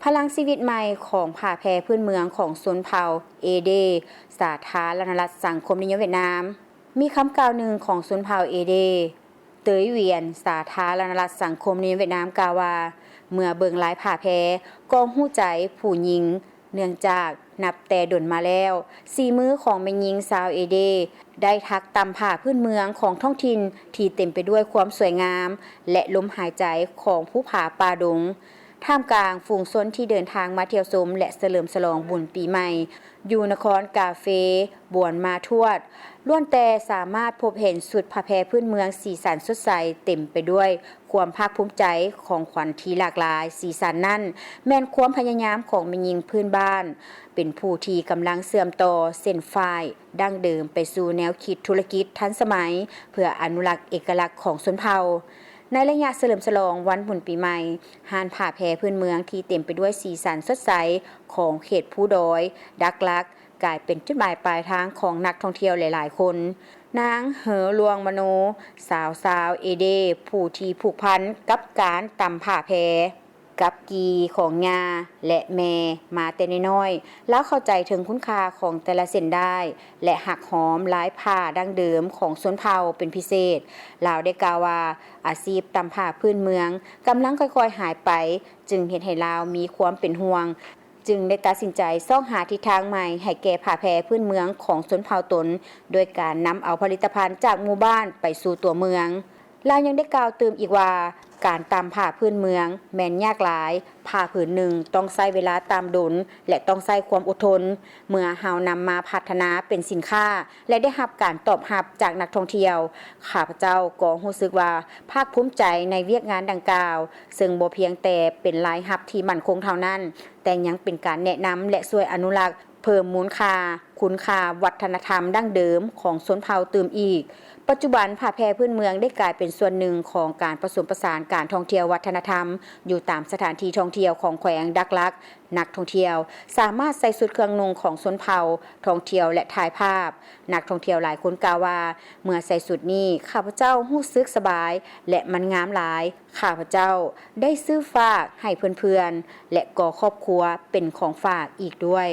พลังชีวิตใหม่ของผ่าแพพื้นเมืองของชนเผ่าเอเดสาธารณรัฐสังคมนิยมเวียดนามมีคำกล่าวหนึ่งของชนเผ่าเอเดเตยเวียนสาธารณรัฐสังคมนิยมเวียดนามกล่าวว่าเมื่อเบิ่งหลายผ่าแพกองหู้ใจผู้หญิงเนื่องจากนับแต่ดนมาแล้วสีมือของแม่หญิงสาวเอเดได้ทักตำผ่าพื้นเมืองของท้องถิ่นที่เต็มไปด้วยความสวยงามและลมหายใจของผู้ผ่าป่าดงท่ามกลางฝูงชนที่เดินทางมาเที่ยวชมและเฉลิมฉลองบุญปีใหม่อยู่นครกาเฟบวนมาทวดล้วนแต่สามารถพบเห็นสุดผ้าแพพื้นเมืองสีสันสดใสเต็มไปด้วยความภาคภูมิใจของขวัญที่หลากหลายสีสันนั่นแม่นความพยายามของแม่หญิงพื้นบ้านเป็นผู้ที่กำลังเสื่อมต่อเส้นฝ่ายดั้งเดิมไปสู่แนวคิดธุรกิจทันสมัยเพื่ออนุรักษ์เอกลักษณ์ของชนเผ่าในระยะเฉลิมฉลองวันบุญปีใหม่หานผ่าแพพื้นเมืองที่เต็มไปด้วยสีสันสดใสของเขตผู้ดอยดักลักกลายเป็นจุดหมายปลายทางของนักท่องเที่ยวหลายๆคนนางเหอลวงมโนสาวเอเดผู้ที่ผูกพันกับการตำผ่าแพกับกีของงาและแม่มาแต่น้อยๆแล้วเข้าใจถึงคุณค่าของแต่ละเส้นได้และหักหอมหลายผ้าดั้งเดิมของชนเผ่าเป็นพิเศษลาวได้กล่าวว่าอาชีพตำผ้าพื้นเมืองกำลังค่อยๆหายไปจึงเฮ็ดให้ลาวมีความเป็นห่วงจึงได้ตัดสินใจซ่องหาทิศทางใหม่ให้แก่ผ้าแพรพื้นเมืองของชนเผ่าตนโดยการนำเอาผลิตภัณฑ์จากหมู่บ้านไปสู่ตัวเมืองลาวยังได้กล่าวเติมอีกว่าการตำผ้าพื้นเมืองแม่นยากหลายผ้าผืนหนึ่งต้องใช้เวลาตามดนและต้องใช้ความอดทนเมื่อเฮานำมาพัฒนาเป็นสินค้าและได้รับการตอบรับจากนักท่องเที่ยวข้าพเจ้าก็รู้สึกว่าภาคภูมิใจในเวียกงานดังกล่าวซึ่งบ่เพียงแต่เป็นรายรับที่มั่นคงเท่านั้นแต่ยังเป็นการแนะนำและช่วยอนุรักษ์เพิ่มมูลค่าคุณค่าวัฒนธรรมดั้งเดิมของชนเผ่าตื่มอีกปัจจุบันผ้าแพพื้นเมืองได้กลายเป็นส่วนหนึ่งของการผสมผสานการท่องเที่ยววัฒนธรรมอยู่ตามสถานที่ท่องเที่ยวของแขวงดักลักนักท่องเที่ยวสามารถใส่ชุดเครื่องนุ่งของชนเผ่าท่องเที่ยวและถ่ายภาพนักท่องเที่ยวหลายคนกล่าวว่าเมื่อใส่ชุดนี้ข้าพเจ้ารู้สึกสบายและมันงามหลายข้าพเจ้าได้ซื้อฝากให้เพื่อนๆและก็ครอบครัวเป็นของฝากอีกด้วย